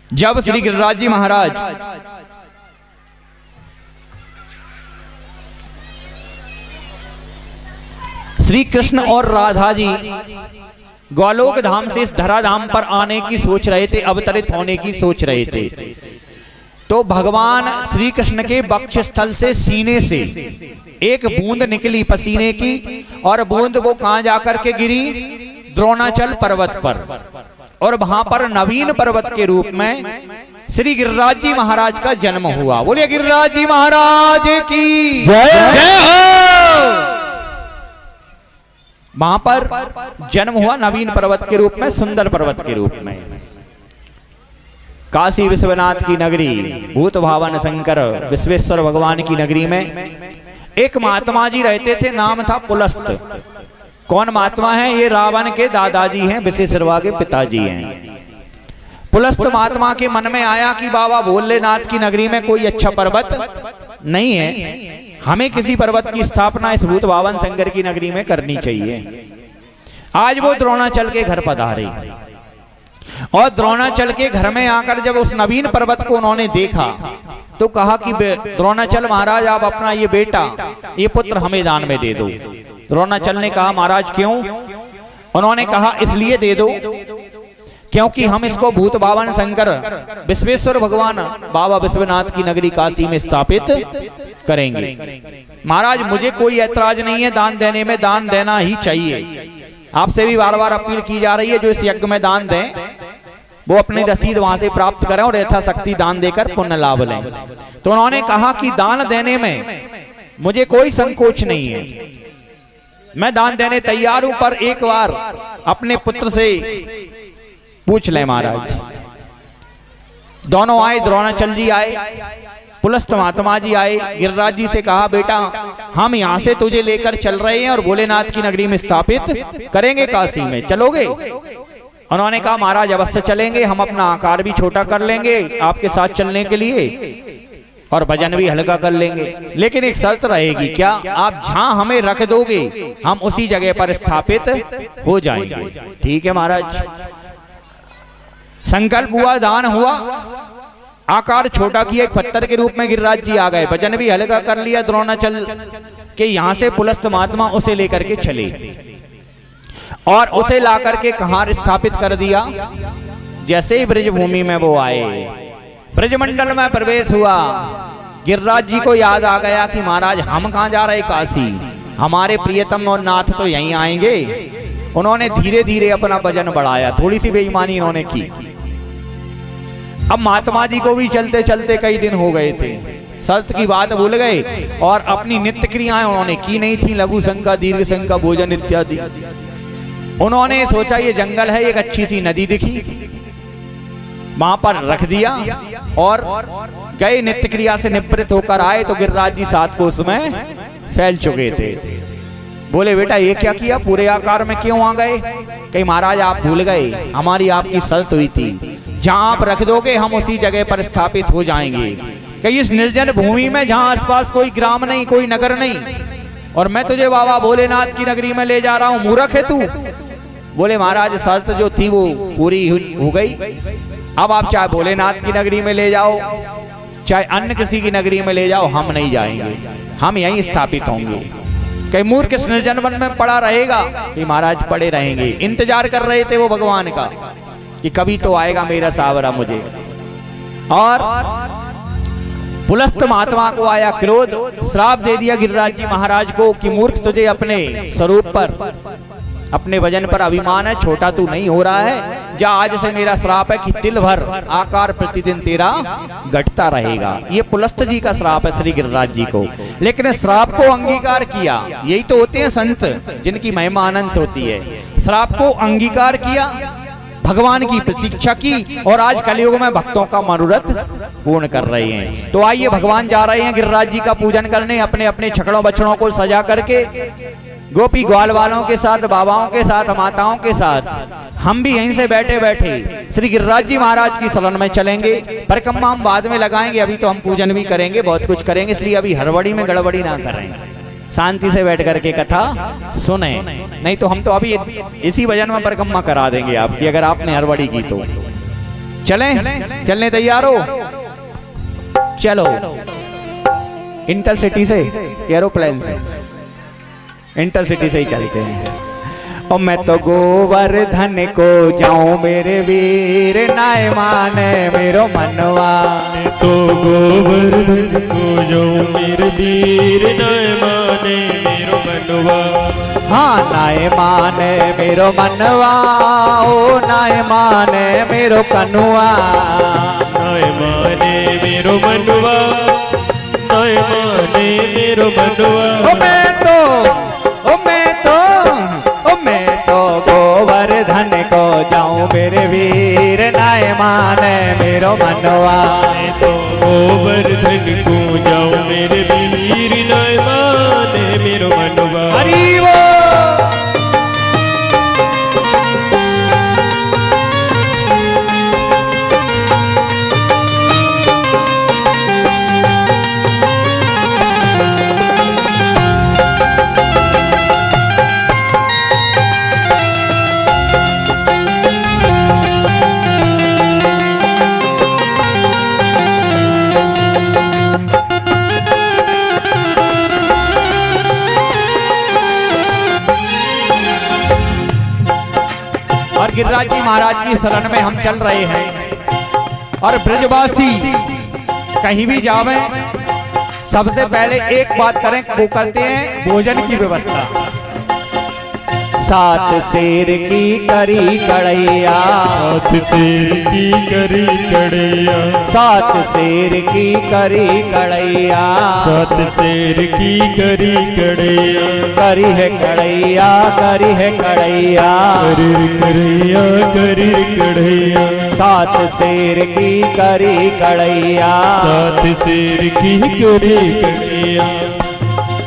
जब श्री गिरिराज जी महाराज श्री कृष्ण और राधा जी गोलोक धाम से इस धराधाम पर आने की सोच रहे थे, अवतरित होने की सोच रहे थे, तो भगवान श्री कृष्ण के वक्षस्थल से सीने से एक बूंद निकली पसीने की, और बूंद वो कहां जाकर के गिरी? द्रोणाचल पर्वत पर। और वहां पर नवीन पर्वत के रूप में श्री गिरिराज जी महाराज का जन्म हुआ। बोलिए गिरिराज जी महाराज की जय हो। वहां पर जन्म हुआ नवीन पर्वत के रूप में, सुंदर पर्वत के रूप में। काशी विश्वनाथ की नगरी, भूत भावन शंकर विश्वेश्वर भगवान की नगरी में एक महात्मा जी रहते थे, नाम था पुलस्त। कौन महात्मा है? ये रावण के दादाजी हैं, विश्वेश्वरवा के पिताजी हैं। पुलस्त महात्मा के मन में आया कि बाबा भोलेनाथ की नगरी में कोई अच्छा पर्वत नहीं है, हमें किसी पर्वत की स्थापना इस भूत भावन शंकर की नगरी में करनी चाहिए। आज वो द्रोणाचल के घर पधारे, और द्रोणाचल के घर में आकर जब उस नवीन पर्वत को उन्होंने देखा तो कहा कि द्रोणाचल महाराज, आप अपना ये बेटा, ये पुत्र हमें दान में दे दो। द्रोणाचल ने कहा महाराज क्यों? उन्होंने कहा इसलिए दे दो क्योंकि हम इसको भूत भावन शंकर विश्वेश्वर भगवान बाबा विश्वनाथ की नगरी काशी में स्थापित करेंगे। महाराज मुझे कोई ऐतराज नहीं है दान देने में, दान देना ही चाहिए। आपसे भी बार बार अपील की जा रही है, जो इस यज्ञ में दान दें वो अपनी रसीद वहां से प्राप्त करें और यथाशक्ति दान देकर पुण्य लाभ लें। तो उन्होंने कहा कि दान देने में मुझे कोई संकोच नहीं है, मैं दान देने तैयार हूं, पर एक बार अपने पुत्र से पूछ ले महाराज। दोनों आए, द्रोणाचल जी आए, पुलस्त महात्मा जी आए। गिरिराज जी से कहा बेटा हम यहां से तुझे लेकर चल रहे हैं और भोलेनाथ की नगरी में स्थापित करेंगे काशी में, चलोगे? उन्होंने कहा महाराज अवश्य चलेंगे, हम अपना आकार भी छोटा कर लेंगे आपके साथ चलने के लिए, और वजन भी हल्का कर लेंगे, लेकिन एक शर्त रहेगी। क्या? आप जहां हमें रख दोगे हम उसी जगह पर स्थापित हो जाएंगे। ठीक है महाराज। संकल्प हुआ, दान हुआ, आकार छोटा किया, एक पत्थर के रूप में गिरिराज जी आ गए, वजन भी हल्का कर लिया द्रोणाचल के। यहां से पुलस्त महात्मा उसे लेकर के चले और उसे ला करके कहां स्थापित कर दिया? जैसे ही ब्रज भूमि में वो आए, ब्रजमंडल में प्रवेश हुआ, गिरिराज जी को याद आ गया कि महाराज हम कहां जा रहे? काशी, हमारे प्रियतम और नाथ तो यहीं आएंगे। उन्होंने धीरे धीरे अपना वजन बढ़ाया, थोड़ी सी बेईमानी इन्होंने की। अब महात्मा जी को भी चलते चलते कई दिन हो गए थे, शर्त की बात भूल गए और अपनी नित्य क्रियाएं उन्होंने की नहीं थी, लघु शंका दीर्घ शंका भोजन इत्यादि। उन्होंने सोचा ये जंगल है, एक अच्छी सी नदी दिखी, वहां पर रख दिया और गए, नित्य क्रिया से निवृत्त होकर आए तो गिरिराज जी साथ को उसमें फैल चुके थे। बोले बेटा ये क्या किया, पूरे आकार में क्यों आ गए? कहीं महाराज आप भूल गए, हमारी आपकी शर्त हुई थी जहां आप रख दोगे हम उसी जगह पर स्थापित हो जाएंगे। कहीं इस निर्जन भूमि में जहां आसपास कोई ग्राम नहीं, कोई नगर नहीं, और मैं तुझे बाबा भोलेनाथ की नगरी में ले जा रहा हूं, मूर्ख है तू? बोले महाराज शर्त जो थी वो पूरी हो गई, अब आप चाहे भोलेनाथ की नगरी में ले जाओ चाहे अन्य किसी की नगरी में ले जाओ, हम नहीं जाएंगे, हम यहीं स्थापित होंगे। कई मूर्ख इस निर्जन वन में पड़ा रहेगा? कि महाराज पड़े रहेंगे। इंतजार कर रहे थे वो भगवान का कि कभी तो आएगा मेरा सावरा मुझे। और पुलस्त महात्मा को आया क्रोध, श्राप दे दिया गिरिराज जी महाराज को कि मूर्ख तुझे अपने स्वरूप पर, अपने वजन पर अभिमान है, छोटा तू नहीं हो रहा है, जा आज से मेरा श्राप है कि तिल भर आकार प्रतिदिन तेरा घटता रहेगा। ये पुलस्त जी का श्राप है श्री गिरिराज जी को, लेकिन श्राप को अंगीकार किया। यही तो होते हैं संत जिनकी महिमा अनंत होती है। श्राप को अंगीकार किया, भगवान की प्रतीक्षा की, और आज कलयुग में भक्तों का मनोरथ पूर्ण कर रहे हैं। तो आइए भगवान जा रहे हैं गिरिराज जी का पूजन करने, अपने अपने छकड़ों बछड़ों को सजा करके, गोपी ग्वाल वालों के साथ, बाबाओं के साथ, माताओं के साथ। हम भी यहीं से बैठे बैठे श्री गिरिराज जी महाराज की शरण में चलेंगे। परिक्रमा हम बाद में लगाएंगे, अभी तो हम पूजन भी करेंगे, बहुत कुछ करेंगे, इसलिए अभी हड़बड़ी में गड़बड़ी ना करें। शांति से बैठ करके कथा सुने, नहीं तो हम तो अभी इसी भजन में परिक्रमा करा देंगे आपकी, अगर आपने हड़बड़ी की तो। चलने तैयार हो? चलो। इंटरसिटी से, एरोप्लेन से, इंटरसिटी से ही चलते हैं। और मैं तो गोवर्धन को जाऊं मेरे वीर, नाय माने मेरो मनवा। तो गोवर्धन को जाऊं मेरे वीर, नाय माने मेरो मनवा। हाँ नाय माने मेरो मनवा, ओ नाय माने मेरो कनुआ। नाय माने मेरो मनवा, नाय माने मेरो मनवा। ओ मैं तो गोवर्धन को जाऊं मेरे वीर, नाय माने मेरो मनवा। तो गोवर्धन को जाऊं मेरे वीर, नाय माने मेरो मनवा। हरि वो गिरिराज जी महाराज की शरण में हम चल रहे हैं। और ब्रजवासी कहीं भी जावे, सबसे पहले एक बात करें, वो करते हैं भोजन की व्यवस्था। सात शेर की करी कड़ैया, सात शेर की करी कड़ैया, सात शेर की करी कड़ैया, सात शेर की करी कड़ैया। करी है कड़ैया, करी है कड़ैया, करी कड़ैया, करी कड़ैया। सात शेर की करी कड़ैया, सात शेर की करी कड़ैया।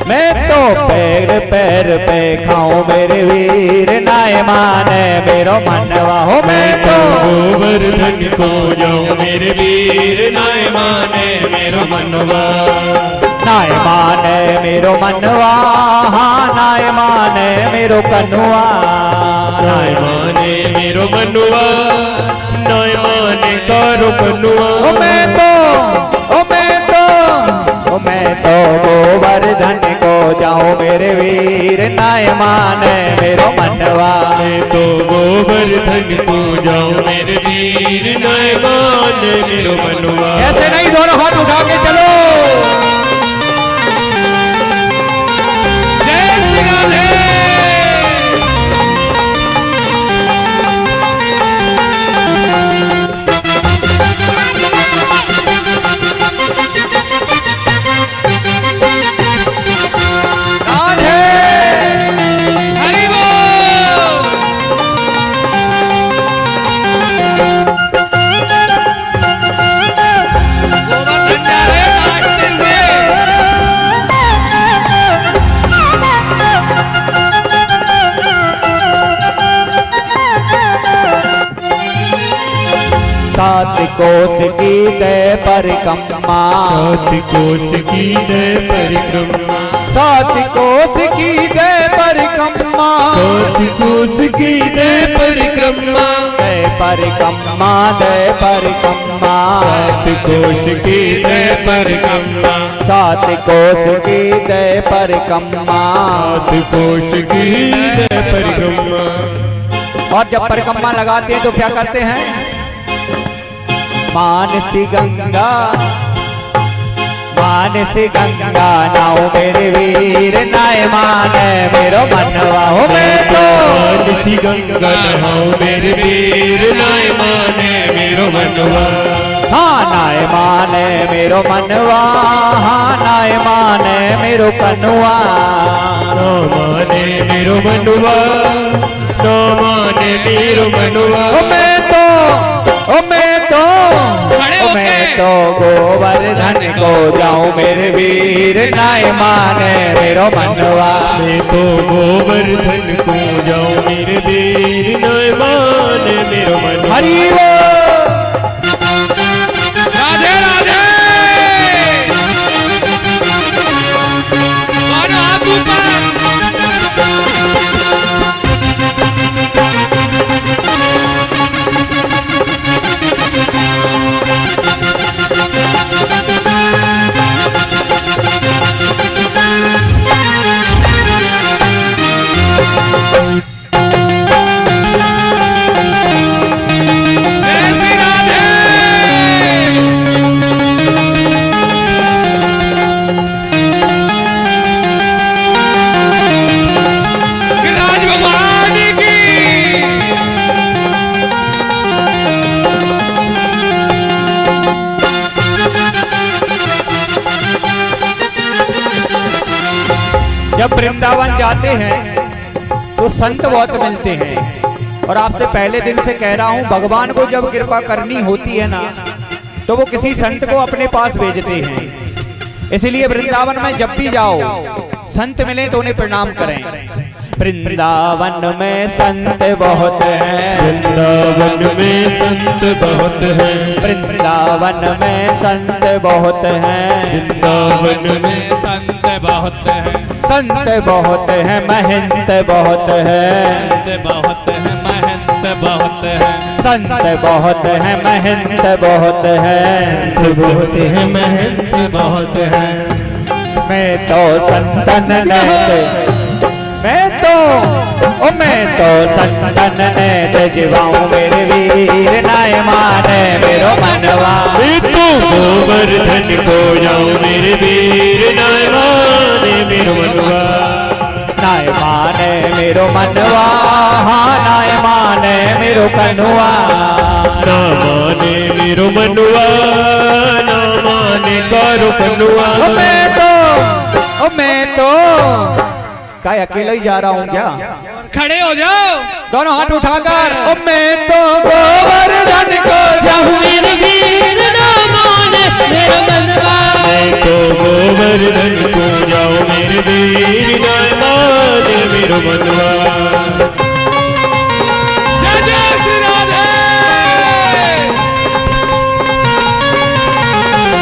मैं तो पैर पैर पे खाऊं मेरे वीर, नाय माने मेरो मनवा। हो मैं तो गोवर्धन को जाऊं मेरे वीर, नाय माने मेरो मनवा। नाय माने मेरो मनवा, हाँ नाय माने मेरो कनुआ। नाय माने मेरो मनवा, नाय माने कारो कनुआ। मैं तो गोवर्धन को जाऊं मेरे वीर, नाय माने मेरो मनवा। मैं तो गोवर्धन को जाऊं मेरे वीर, नाय माने मेरो मनवा। ऐसे नहीं, दोनों हाथ उठा के चलो। जय श्री राधे। सात कोस की दे परिक्रमा, सात कोस की दे परिक्रमा, सात कोस की दे परिक्रमा, सात कोस की दे परिक्रमा, दे परिक्रमा, दे परिक्रमा। सात कोस की दे परिक्रमा, सात कोस की दे परिक्रमा, सात कोस की दे परिक्रमा। और जब परिक्रमा लगाते हैं तो क्या करते हैं? मानसी गंगा, मानसी गंगा नाओ मेरे वीर, नाय माने मेरो मनवा। हो मैं तो मानसी गंगा नहाओ मेरे वीर, नाय माने मेरो मनवा। हाँ नाय माने मेरो मनवा, हाँ नाय माने मेरो कनुआ। ना माने मेरो मनवा, ना माने मेरो मनवा। मैं तो गोवर्धन को जाऊं मेरे वीर, नाय माने मेरो मनवा। मैं तो गोवर्धन को जाऊं मेरे वीर, नाय माने मेरो मनवा। हरि वो राधे राधे। जब वृंदावन जाते हैं तो संत बहुत मिलते हैं। और आपसे पहले दिन से कह रहा हूं, भगवान को जब कृपा करनी होती है ना तो वो किसी संत को अपने पास भेजते हैं। इसलिए वृंदावन में जब भी जाओ संत मिले तो उन्हें प्रणाम करें। वृंदावन में संत बहुत हैं, वृंदावन में संत बहुत हैं, वृंदावन में संत बहुत हैं, वृंदावन में संत बहुत हैं, संत बहुत हैं, महंत बहुत हैं, संत बहुत हैं, महंत बहुत हैं, संत बहुत हैं, महंत बहुत हैं, बहुत हैं, महंत बहुत हैं। मैं तो संतन नैत, मैं तो संतन नैत जीवाऊं मेरे वीर नाय माने मेरो मनवा। तू गोवर्धन को जाओ मेरे वीर नाय माने मेरो मनवा, नाय माने मेरो मनवा, हाँ नाय माने मेरो कनुआ, ना माने मेरो मनवा, ना माने करो कनुआ। मैं तो क्या अकेला ही जा रहा हूँ क्या? खड़े हो जाओ दोनों हाथ उठाकर, मैं तो गोवर्धन को जाऊं मेरे वीर ना माने मेरो मनवा। मैं तो गोवर्धन को जाओ मेरे वीर ना माने मेरो मनवा। जय जय श्री राधे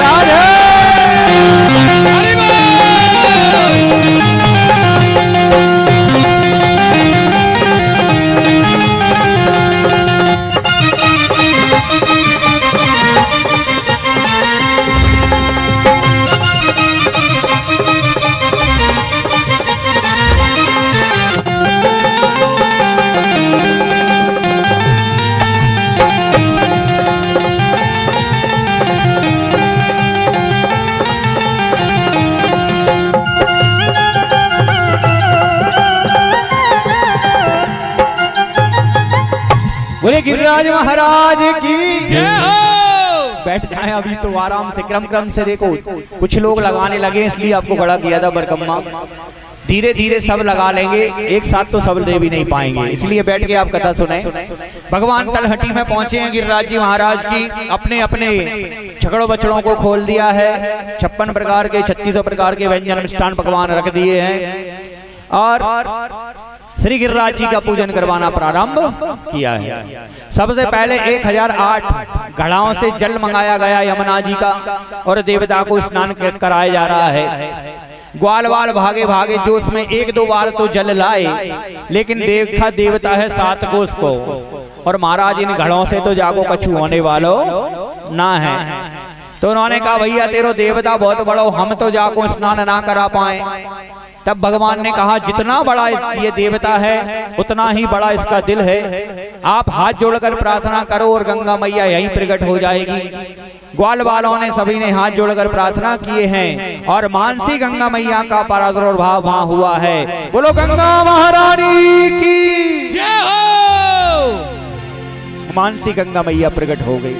राधे। हरि बोल। बोले गिरिराज महाराज की जय हो। बैठ जाएं अभी तो आराम से, क्रम से। देखो कुछ लोग लगाने लगे इसलिए आपको खड़ा किया था बरकम्मा। धीरे धीरे सब लगा लेंगे, एक साथ तो सब दे भी नहीं पाएंगे, इसलिए बैठ के आप कथा सुने। भगवान तलहटी में पहुंचे हैं गिरिराज जी महाराज की, अपने अपने छकड़ों बछड़ों को खोल दिया है। 56 प्रकार के 3600 प्रकार के व्यंजन मिष्ठान पकवान रख दिए हैं और श्री गिरिराज जी का पूजन करवाना प्रारंभ किया है। सबसे पहले 1008 घड़ाओं से जल मंगाया गया यमुना जी का और देवता को स्नान कराया जा रहा है। ग्वाल वाल भागे भागे जो उसमें 1-2 बार तो जल लाए, लेकिन देखा देवता है 7 कोस को और महाराज इन घड़ों से तो जागो कछु होने वालो ना है। तो उन्होंने कहा भैया तेरो देवता बहुत बड़ा, हम तो जाको स्नान ना करा पाए। तब भगवान ने कहा जितना बड़ा ये देवता है उतना ही बड़ा इसका दिल है। आप हाथ जोड़कर प्रार्थना करो और गंगा मैया यहीं प्रकट हो जाएगी। ग्वाल वालों ने सभी ने हाथ जोड़कर प्रार्थना किए हैं और मानसी गंगा मैया का प्रादुर्भाव वहां हुआ है। बोलो गंगा महारानी की जय हो। मानसी गंगा मैया प्रकट हो गई।